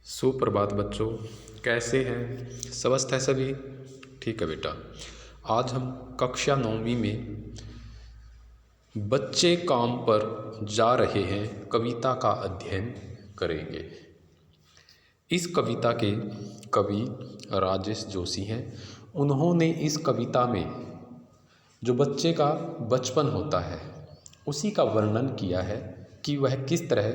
सुप्रभात बच्चों, कैसे हैं? स्वस्थ है सभी? ठीक है बेटा। आज हम कक्षा 9वीं में बच्चे काम पर जा रहे हैं कविता का अध्ययन करेंगे। इस कविता के कवि राजेश जोशी हैं। उन्होंने इस कविता में जो बच्चे का बचपन होता है उसी का वर्णन किया है कि वह किस तरह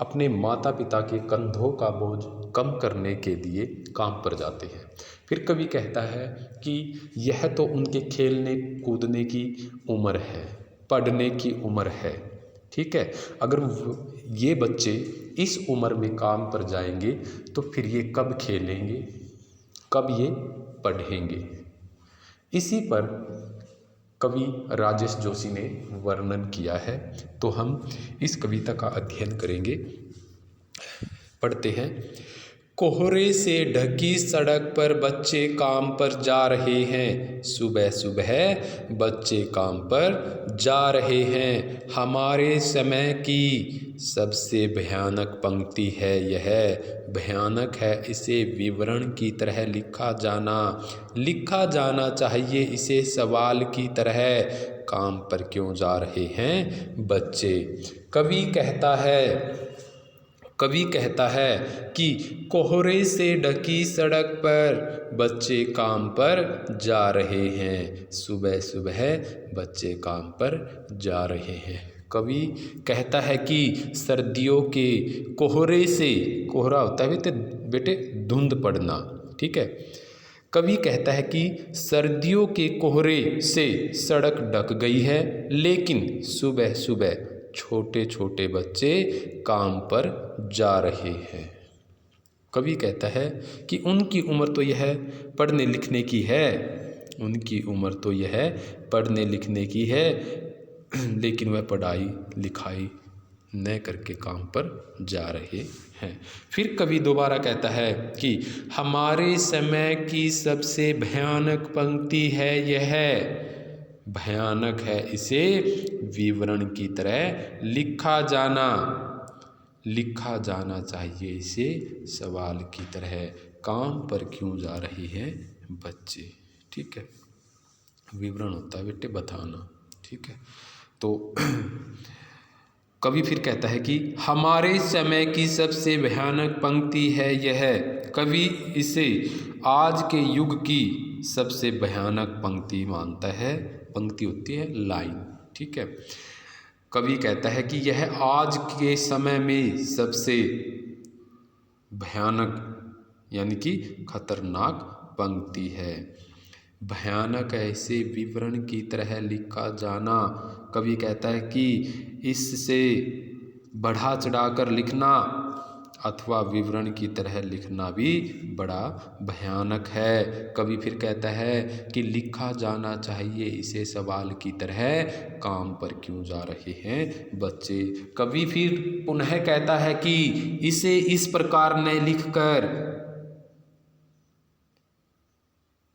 अपने माता पिता के कंधों का बोझ कम करने के लिए काम पर जाते हैं। फिर कवि कहता है कि यह तो उनके खेलने कूदने की उम्र है, पढ़ने की उम्र है। ठीक है, अगर ये बच्चे इस उम्र में काम पर जाएंगे तो फिर ये कब खेलेंगे, कब ये पढ़ेंगे। इसी पर कवि राजेश जोशी ने वर्णन किया है, तो हम इस कविता का अध्ययन करेंगे। पढ़ते हैं। कोहरे से ढकी सड़क पर बच्चे काम पर जा रहे हैं। सुबह सुबह बच्चे काम पर जा रहे हैं। हमारे समय की सबसे भयानक पंक्ति है यह। भयानक है इसे विवरण की तरह लिखा जाना चाहिए इसे सवाल की तरह। काम पर क्यों जा रहे हैं बच्चे? कवि कहता है कि कोहरे से ढकी सड़क पर बच्चे काम पर जा रहे हैं। सुबह सुबह बच्चे काम पर जा रहे हैं। कवि कहता है कि सर्दियों के कोहरे से, कोहरा होता है बेटे धुंध पड़ना, ठीक है। कवि कहता है कि सर्दियों के कोहरे से सड़क ढक गई है, लेकिन सुबह सुबह छोटे छोटे बच्चे काम पर जा रहे हैं। कवि कहता है कि उनकी उम्र तो यह पढ़ने लिखने की है, लेकिन वह पढ़ाई लिखाई न करके काम पर जा रहे हैं। फिर कवि दोबारा कहता है कि हमारे समय की सबसे भयानक पंक्ति है यह। भयानक है इसे विवरण की तरह लिखा जाना चाहिए इसे सवाल की तरह। काम पर क्यों जा रहे हैं बच्चे? ठीक है, विवरण होता है बेटे बताना, ठीक है। तो कवि फिर कहता है कि हमारे समय की सबसे भयानक पंक्ति है यह। कवि इसे आज के युग की सबसे भयानक पंक्ति मानता है। पंक्ति होती है लाइन, ठीक है। कवि कहता है कि यह आज के समय में सबसे भयानक यानी कि खतरनाक पंक्ति है। भयानक है इसे विवरण की तरह लिखा जाना। कवि कहता है कि इससे बढ़ा चढ़ाकर लिखना अथवा विवरण की तरह लिखना भी बड़ा भयानक है। कवि फिर कहता है कि लिखा जाना चाहिए इसे सवाल की तरह। काम पर क्यों जा रहे हैं बच्चे? कवि फिर पुनः कहता है कि इसे इस प्रकार न लिखकर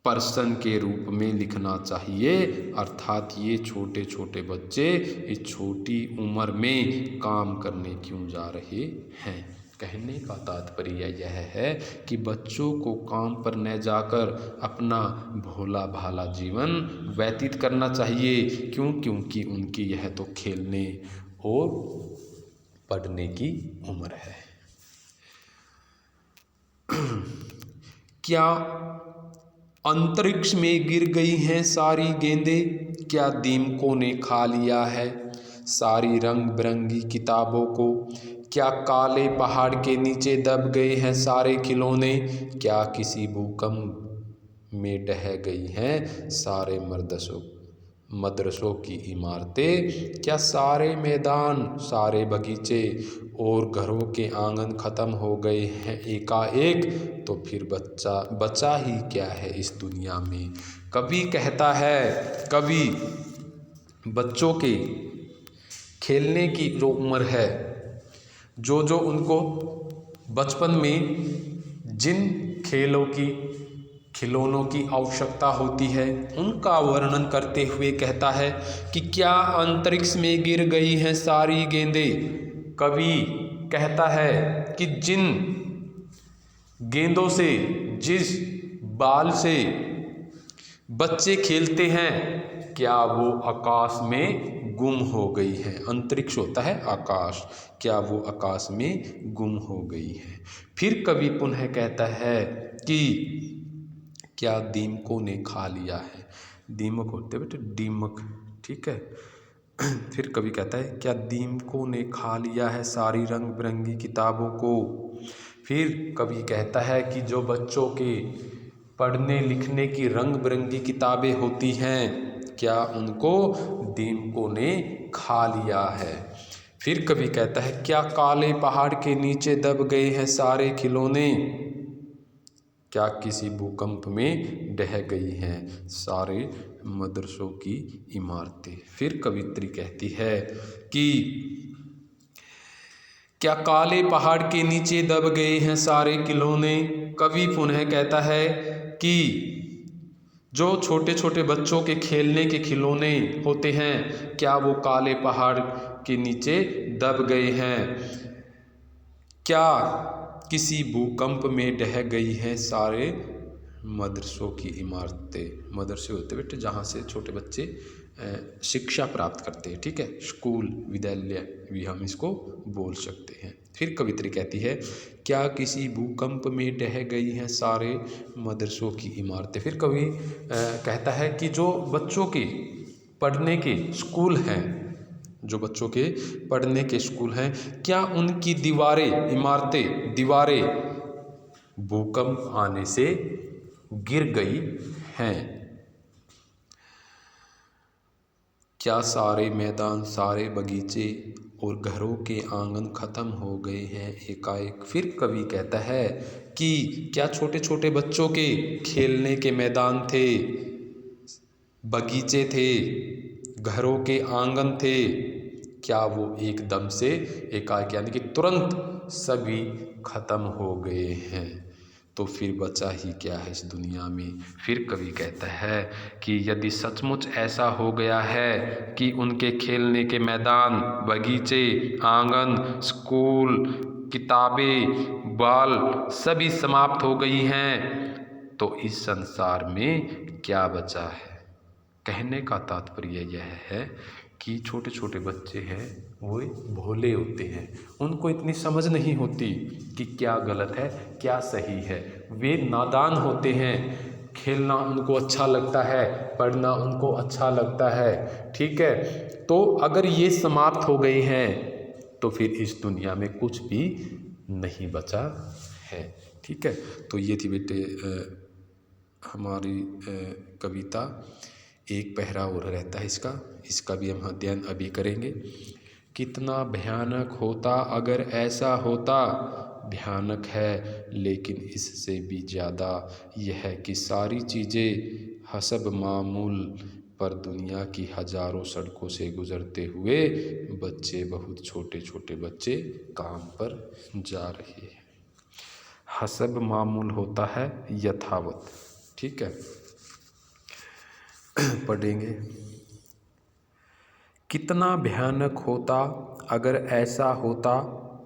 प्रश्न के रूप में लिखना चाहिए, अर्थात ये छोटे छोटे बच्चे इस छोटी उम्र में काम करने क्यों जा रहे हैं। कहने का तात्पर्य यह है कि बच्चों को काम पर न जाकर अपना भोला भाला जीवन व्यतीत करना चाहिए। क्योंकि उनकी यह तो खेलने और पढ़ने की उम्र है। क्या अंतरिक्ष में गिर गई हैं सारी गेंदें? क्या दीमकों ने खा लिया है सारी रंग बिरंगी किताबों को? क्या काले पहाड़ के नीचे दब गए हैं सारे खिलौने? क्या किसी भूकंप में ढह गई हैं सारे मदरसों की इमारतें? क्या सारे मैदान, सारे बगीचे और घरों के आंगन खत्म हो गए हैं एकाएक? तो फिर बचा ही क्या है इस दुनिया में? कवि कहता है, कवि बच्चों के खेलने की जो उम्र है, जो उनको बचपन में जिन खिलौनों की आवश्यकता होती है उनका वर्णन करते हुए कहता है कि क्या अंतरिक्ष में गिर गई हैं सारी गेंदें? कवि कहता है कि जिन गेंदों से जिस बाल से बच्चे खेलते हैं, क्या वो आकाश में गुम हो गई है? अंतरिक्ष होता है आकाश, क्या वो आकाश में गुम हो गई है? फिर कवि पुनः कहता है कि क्या दीमकों ने खा लिया है? दीमक होते हैं बेटे, दीमक, ठीक है। फिर कवि कहता है क्या दीमकों ने खा लिया है सारी रंग बिरंगी किताबों को? फिर कवि कहता है कि जो बच्चों के पढ़ने लिखने की रंग बिरंगी किताबें होती हैं, क्या उनको दीमकों ने खा लिया है? फिर कवि कहता है क्या काले पहाड़ के नीचे दब गए हैं सारे खिलौने? क्या किसी भूकंप में ढह गई हैं सारे मदरसों की इमारतें? फिर कवित्री कहती है कि क्या काले पहाड़ के नीचे दब गए हैं सारे खिलौने? कवि पुनः कहता है कि जो छोटे छोटे बच्चों के खेलने के खिलौने होते हैं, क्या वो काले पहाड़ के नीचे दब गए हैं? क्या किसी भूकंप में ढह गई हैं सारे मदरसों की इमारतें? मदरसे होते बेटे जहाँ से छोटे बच्चे शिक्षा प्राप्त करते हैं, ठीक है, स्कूल विद्यालय भी हम इसको बोल सकते हैं। फिर कवित्री कहती है क्या किसी भूकंप में ढह गई हैं सारे मदरसों की इमारतें? फिर कवि कहता है कि जो बच्चों के पढ़ने के स्कूल हैं, जो बच्चों के पढ़ने के स्कूल हैं, क्या उनकी दीवारें भूकंप आने से गिर गई हैं? क्या सारे मैदान, सारे बगीचे और घरों के आंगन खत्म हो गए हैं एकाएक? फिर कवि कहता है कि क्या छोटे छोटे बच्चों के खेलने के मैदान थे, बगीचे थे, घरों के आंगन थे, क्या वो एकदम से एकाएक यानी कि तुरंत सभी खत्म हो गए हैं? तो फिर बचा ही क्या है इस दुनिया में? फिर कवि कहता है कि यदि सचमुच ऐसा हो गया है कि उनके खेलने के मैदान, बगीचे, आंगन, स्कूल, किताबें, बाल सभी समाप्त हो गई हैं, तो इस संसार में क्या बचा है? कहने का तात्पर्य यह है कि छोटे छोटे बच्चे हैं वो भोले होते हैं, उनको इतनी समझ नहीं होती कि क्या गलत है क्या सही है, वे नादान होते हैं। खेलना उनको अच्छा लगता है, पढ़ना उनको अच्छा लगता है, ठीक है। तो अगर ये समाप्त हो गए हैं तो फिर इस दुनिया में कुछ भी नहीं बचा है, ठीक है। तो ये थी बेटे हमारी कविता। एक पहरा और रहता है इसका भी हम अध्ययन अभी करेंगे। कितना भयानक होता अगर ऐसा होता, भयानक है लेकिन इससे भी ज़्यादा यह है कि सारी चीज़ें हसब मामूल, पर दुनिया की हजारों सड़कों से गुजरते हुए बच्चे, बहुत छोटे छोटे बच्चे काम पर जा रहे हैं। हसब मामूल होता है यथावत, ठीक है। पढ़ेंगे। कितना भयानक होता अगर ऐसा होता,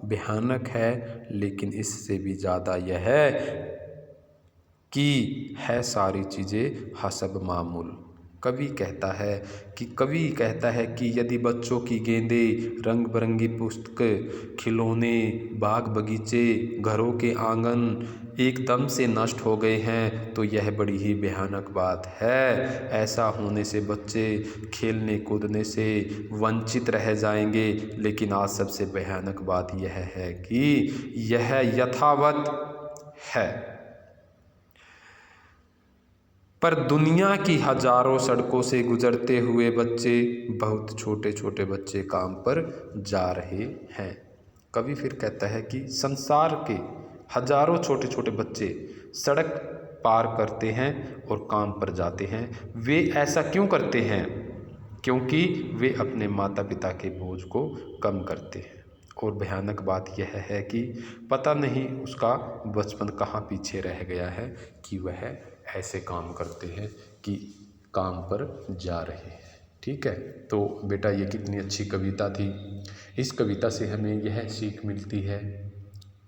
भयानक है लेकिन इससे भी ज़्यादा यह है कि है सारी चीज़ें हसब मामूल। कवि कहता है कि यदि बच्चों की गेंदें, रंग बिरंगी पुस्तक, खिलौने, बाग बगीचे, घरों के आंगन एकदम से नष्ट हो गए हैं तो यह बड़ी ही भयानक बात है। ऐसा होने से बच्चे खेलने कूदने से वंचित रह जाएंगे, लेकिन आज सबसे भयानक बात यह है कि यह यथावत है। पर दुनिया की हजारों सड़कों से गुजरते हुए बच्चे, बहुत छोटे छोटे बच्चे काम पर जा रहे हैं। कवि फिर कहता है कि संसार के हजारों छोटे छोटे बच्चे सड़क पार करते हैं और काम पर जाते हैं। वे ऐसा क्यों करते हैं? क्योंकि वे अपने माता पिता के बोझ को कम करते हैं। और भयानक बात यह है कि पता नहीं उसका बचपन कहाँ पीछे रह गया है कि वह ऐसे काम करते हैं कि काम पर जा रहे हैं, ठीक है। तो बेटा ये कितनी अच्छी कविता थी। इस कविता से हमें यह सीख मिलती है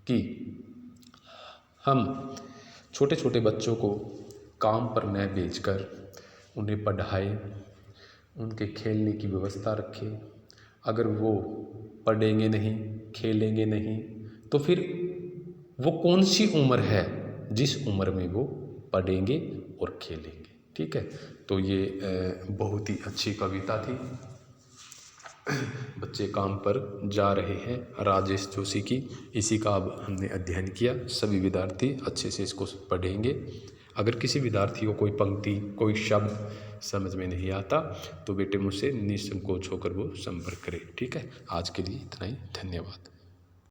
कि हम छोटे छोटे बच्चों को काम पर न भेजकर उन्हें पढ़ाएं, उनके खेलने की व्यवस्था रखें। अगर वो पढ़ेंगे नहीं, खेलेंगे नहीं, तो फिर वो कौन सी उम्र है जिस उम्र में वो पढ़ेंगे और खेलेंगे। ठीक है, तो ये बहुत ही अच्छी कविता थी। बच्चे काम पर जा रहे हैं, राजेश जोशी की। इसी का अब हमने अध्ययन किया। सभी विद्यार्थी अच्छे से इसको पढ़ेंगे। अगर किसी विद्यार्थी को कोई पंक्ति, कोई शब्द समझ में नहीं आता तो बेटे मुझसे निसंकोच होकर वो संपर्क करें। ठीक है, आज के लिए इतना ही। धन्यवाद।